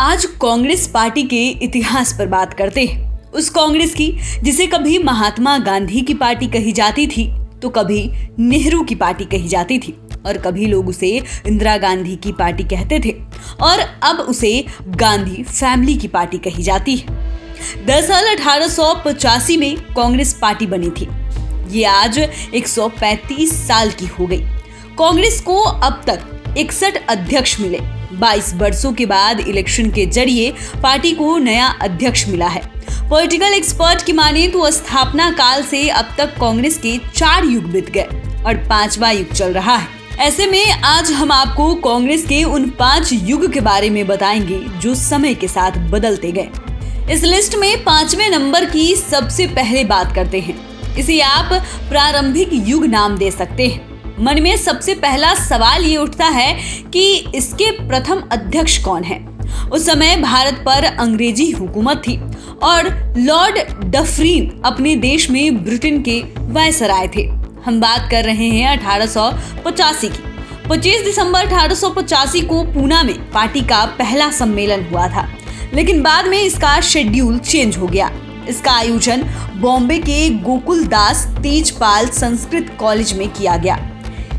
आज कांग्रेस पार्टी के इतिहास पर बात करते हैं। उस कांग्रेस की जिसे कभी महात्मा गांधी की पार्टी कही जाती थी तो कभी नेहरू की पार्टी कही जाती थी और कभी लोग उसे इंदिरा गांधी की पार्टी कहते थे और अब उसे गांधी फैमिली की पार्टी कही जाती है। दरअसल 1885 में कांग्रेस पार्टी बनी थी। ये आज 135 साल की हो गई। कांग्रेस को अब तक 61 अध्यक्ष मिले। 22 वर्षों के बाद इलेक्शन के जरिए पार्टी को नया अध्यक्ष मिला है। पॉलिटिकल एक्सपर्ट की माने तो स्थापना काल से अब तक कांग्रेस के 4 युग बीत गए और 5वां युग चल रहा है। ऐसे में आज हम आपको कांग्रेस के उन 5 युग के बारे में बताएंगे जो समय के साथ बदलते गए। इस लिस्ट में 5वें नंबर की सबसे पहले बात करते हैं। इसे आप प्रारंभिक युग नाम दे सकते हैं। मन में सबसे पहला सवाल ये उठता है कि इसके प्रथम अध्यक्ष कौन है। उस समय भारत पर अंग्रेजी हुकूमत थी और लॉर्ड डफरिन अपने देश में ब्रिटेन के वायसराय थे। हम बात कर रहे हैं 1885 की। 25 दिसंबर 1885 को पूना में पार्टी का पहला सम्मेलन हुआ था, लेकिन बाद में इसका शेड्यूल चेंज हो गया। इसका आयोजन बॉम्बे के गोकुल दास तेजपाल संस्कृत कॉलेज में किया गया।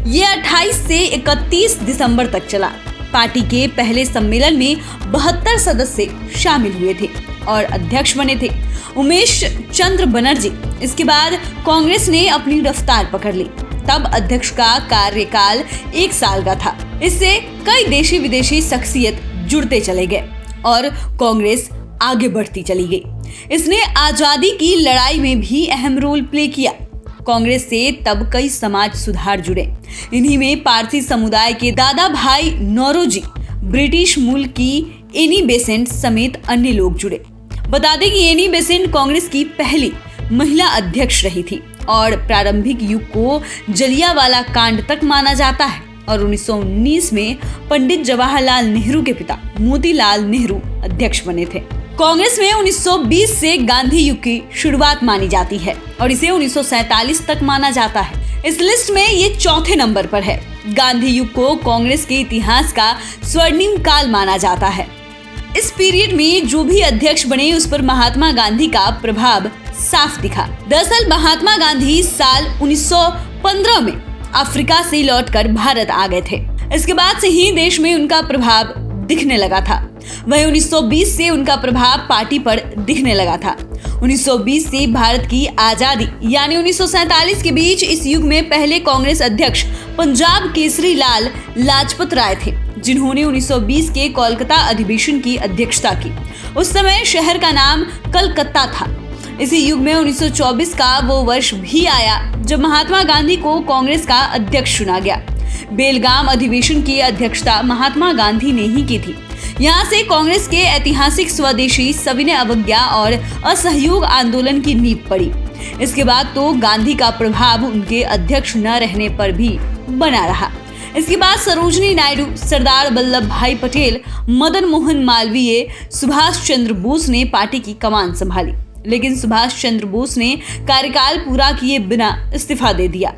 ये 28 से 31 दिसंबर तक चला। पार्टी के पहले सम्मेलन में 72 सदस्य शामिल हुए थे और अध्यक्ष बने थे उमेश चंद्र बनर्जी। इसके बाद कांग्रेस ने अपनी रफ्तार पकड़ ली। तब अध्यक्ष का कार्यकाल 1 साल का था। इससे कई देशी विदेशी शख्सियत जुड़ते चले गए और कांग्रेस आगे बढ़ती चली गई। इसने आजादी की लड़ाई में भी अहम रोल प्ले किया। कांग्रेस से तब कई समाज सुधार जुड़े। इन्हीं में पारसी समुदाय के दादा भाई नौरोजी, ब्रिटिश मूल की एनी बेसेंट समेत अन्य लोग जुड़े। बता दें कि एनी बेसेंट कांग्रेस की पहली महिला अध्यक्ष रही थी और प्रारंभिक युग को जलियांवाला कांड तक माना जाता है और 1919 में पंडित जवाहरलाल नेहरू के पिता मोतीलाल नेहरू अध्यक्ष बने थे। कांग्रेस में 1920 से गांधी युग की शुरुआत मानी जाती है और इसे 1947 तक माना जाता है। इस लिस्ट में ये 4थे नंबर पर है। गांधी युग को कांग्रेस के इतिहास का स्वर्णिम काल माना जाता है। इस पीरियड में जो भी अध्यक्ष बने उस पर महात्मा गांधी का प्रभाव साफ दिखा। दरअसल महात्मा गांधी साल 1915 में अफ्रीका से लौटकर भारत आ गए थे। इसके बाद से ही देश में उनका प्रभाव दिखने लगा था। वहीं 1920 से उनका प्रभाव पार्टी पर दिखने लगा था। 1920 से भारत की आजादी यानी 1947 के बीच इस युग में पहले कांग्रेस अध्यक्ष पंजाब केसरी लाल लाजपत राय थे, जिन्होंने 1920 के कोलकाता अधिवेशन की अध्यक्षता की। उस समय शहर का नाम कलकत्ता था। इसी युग में 1924 का वो वर्ष भी आया जब महात्मा गांधी को कांग्रेस का अध्यक्ष चुना गया। बेलगाम अधिवेशन की अध्यक्षता महात्मा गांधी ने ही की थी। यहाँ से कांग्रेस के ऐतिहासिक स्वदेशी सविनय अवज्ञा और असहयोग आंदोलन की नींव पड़ी। इसके बाद तो गांधी का प्रभाव उनके अध्यक्ष न रहने पर भी बना रहा। इसके बाद सरोजिनी नायडू, सरदार वल्लभ भाई पटेल, मदन मोहन मालवीय, सुभाष चंद्र बोस ने पार्टी की कमान संभाली, लेकिन सुभाष चंद्र बोस ने कार्यकाल पूरा किए बिना इस्तीफा दे दिया।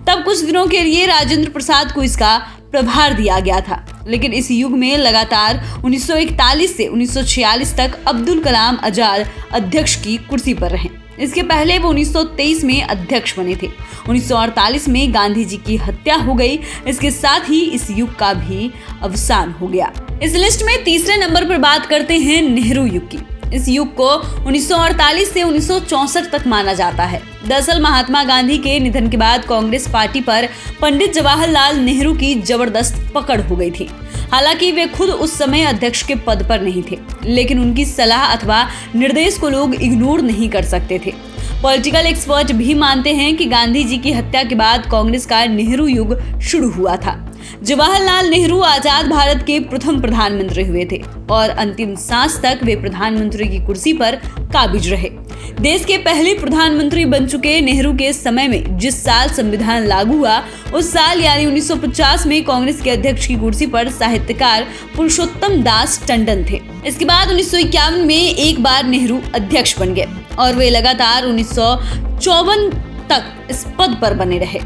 तब कुछ दिनों के लिए राजेंद्र प्रसाद को इसका प्रभार दिया गया था, लेकिन इस युग में लगातार 1941 से 1946 तक अब्दुल कलाम आजाद अध्यक्ष की कुर्सी पर रहे। इसके पहले वो 1923 में अध्यक्ष बने थे। 1948 में गांधी जी की हत्या हो गई। इसके साथ ही इस युग का भी अवसान हो गया। इस लिस्ट में 3रे नंबर पर बात करते हैं नेहरू युग की। इस युग को 1948 से 1964 तक माना जाता है। दरअसल महात्मा गांधी के निधन के बाद कांग्रेस पार्टी पर पंडित जवाहरलाल नेहरू की जबरदस्त पकड़ हो गई थी। हालांकि वे खुद उस समय अध्यक्ष के पद पर नहीं थे, लेकिन उनकी सलाह अथवा निर्देश को लोग इग्नोर नहीं कर सकते थे। पॉलिटिकल एक्सपर्ट भी मानते हैं कि गांधी जी की हत्या के बाद कांग्रेस का नेहरू युग शुरू हुआ था। जवाहरलाल नेहरू आजाद भारत के प्रथम प्रधानमंत्री हुए थे और अंतिम सांस तक वे प्रधानमंत्री की कुर्सी पर काबिज रहे। देश के पहले प्रधानमंत्री बन चुके नेहरू के समय में जिस साल संविधान लागू हुआ उस साल यानी 1950 में कांग्रेस के अध्यक्ष की कुर्सी पर साहित्यकार पुरुषोत्तम दास टंडन थे। इसके बाद 1951 में एक बार नेहरू अध्यक्ष बन गए और वे लगातार 1954 तक इस पद पर बने रहे।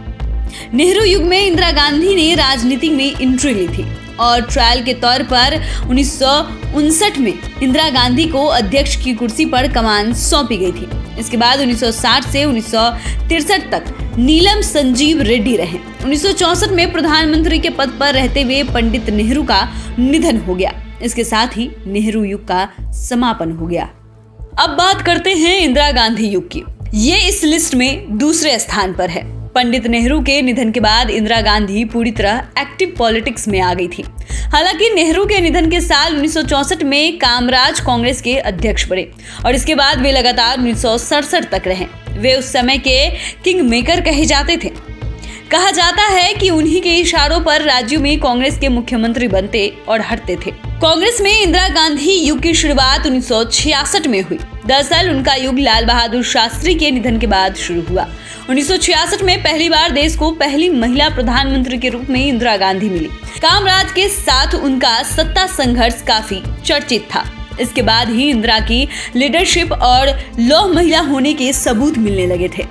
नेहरू युग में इंदिरा गांधी ने राजनीति में एंट्री ली थी। और ट्रायल के तौर पर 1959 में इंदिरा गांधी को अध्यक्ष की कुर्सी पर कमान सौंपी गई थी। इसके बाद 1960 से 1963 तक नीलम संजीव रेड्डी रहे। 1964 में प्रधानमंत्री के पद पर रहते हुए पंडित नेहरू का निधन हो गया। इसके साथ ही नेहरू युग का समापन हो गया। अब बात करते हैं इंदिरा गांधी युग की। ये इस लिस्ट में दूसरे स्थान पर है। पंडित नेहरू के निधन के बाद इंदिरा गांधी पूरी तरह एक्टिव पॉलिटिक्स में आ गई थी। हालांकि नेहरू के निधन के साल 1964 में कामराज कांग्रेस के अध्यक्ष बने और इसके बाद वे लगातार 1967 तक रहे। वे उस समय के किंग मेकर कहे जाते थे। कहा जाता है कि उन्हीं के इशारों पर राज्यों में कांग्रेस के मुख्यमंत्री बनते और हटते थे। कांग्रेस में इंदिरा गांधी युग की शुरुआत 1966 में हुई। दरअसल उनका युग लाल बहादुर शास्त्री के निधन के बाद शुरू हुआ। 1966 में पहली बार देश को पहली महिला प्रधानमंत्री के रूप में इंदिरा गांधी मिली। कामराज के साथ उनका सत्ता संघर्ष काफी चर्चित था। इसके बाद ही इंदिरा की लीडरशिप और लौह महिला होने के सबूत मिलने लगे थे।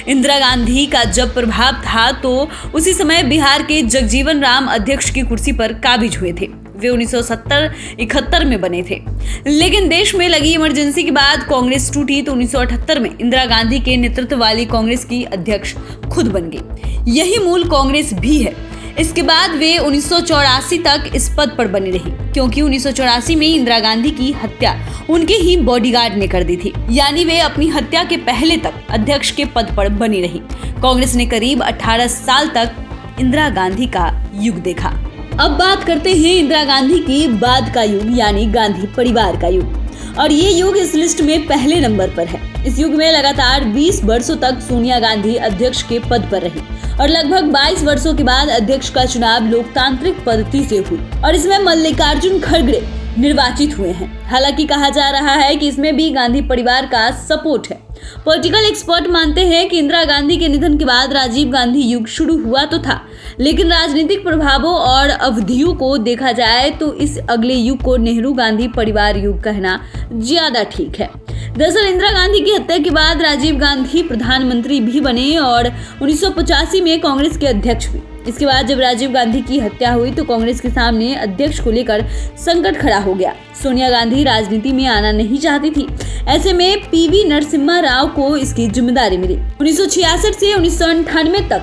इंदिरा गांधी का जब प्रभाव था तो उसी समय बिहार के जगजीवन राम अध्यक्ष की कुर्सी पर काबिज हुए थे। वे 1971 में बने थे, लेकिन देश में लगी इमरजेंसी के बाद कांग्रेस टूटी तो 1978 में इंदिरा गांधी के नेतृत्व वाली कांग्रेस की अध्यक्ष खुद बन गई। यही मूल कांग्रेस भी है। इसके बाद वे 1984 तक इस पद पर बनी रही, क्योंकि 1984 में इंदिरा गांधी की हत्या उनके ही बॉडीगार्ड ने कर दी थी। यानी वे अपनी हत्या के पहले तक अध्यक्ष के पद पर बनी रही। कांग्रेस ने करीब 18 साल तक इंदिरा गांधी का युग देखा। अब बात करते हैं इंदिरा गांधी के बाद का युग, यानी गांधी परिवार का युग। और ये युग इस लिस्ट में पहले नंबर पर है। इस युग में लगातार 20 वर्षों तक सोनिया गांधी अध्यक्ष के पद पर रही और लगभग 22 वर्षों के बाद अध्यक्ष का चुनाव लोकतांत्रिक पद्धति से हुई और इसमें मल्लिकार्जुन खड़गे निर्वाचित हुए हैं। हालांकि कहा जा रहा है कि इसमें भी गांधी परिवार का सपोर्ट है। पॉलिटिकल एक्सपर्ट मानते हैं कि इंदिरा गांधी के निधन के बाद राजीव गांधी युग शुरू हुआ तो था, लेकिन राजनीतिक प्रभावों और अवधियों को देखा जाए तो इस अगले युग को नेहरू गांधी परिवार युग कहना ज्यादा ठीक है। दरअसल इंदिरा गांधी की हत्या के बाद राजीव गांधी प्रधानमंत्री भी बने और 1985 में कांग्रेस के अध्यक्ष हुए। इसके बाद जब राजीव गांधी की हत्या हुई तो कांग्रेस के सामने अध्यक्ष को लेकर संकट खड़ा हो गया। सोनिया गांधी राजनीति में आना नहीं चाहती थी। ऐसे में पीवी नरसिम्हा राव को इसकी जिम्मेदारी मिली। 1966 से 1998 तक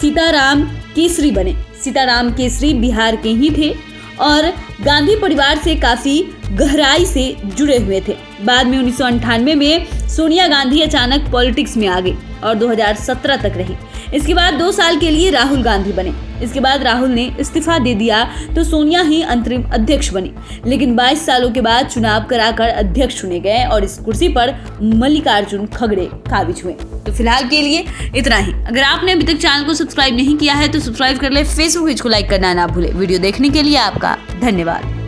सीताराम केसरी बने। सीताराम केसरी बिहार के ही थे और गांधी परिवार से काफी गहराई से जुड़े हुए थे। बाद में 1998 में सोनिया गांधी अचानक पॉलिटिक्स में आ गई और 2017 तक रही। इसके बाद 2 साल के लिए राहुल गांधी बने। इसके बाद राहुल ने इस्तीफा दे दिया तो सोनिया ही अंतरिम अध्यक्ष बनी, लेकिन 22 सालों के बाद चुनाव कराकर अध्यक्ष चुने गए और इस कुर्सी पर मल्लिकार्जुन खड़गे काबिज हुए। तो फिलहाल के लिए इतना ही। अगर आपने अभी तक चैनल को सब्सक्राइब नहीं किया है तो सब्सक्राइब कर ले। फेसबुक पेज को लाइक करना ना भूले। वीडियो देखने के लिए आपका धन्यवाद।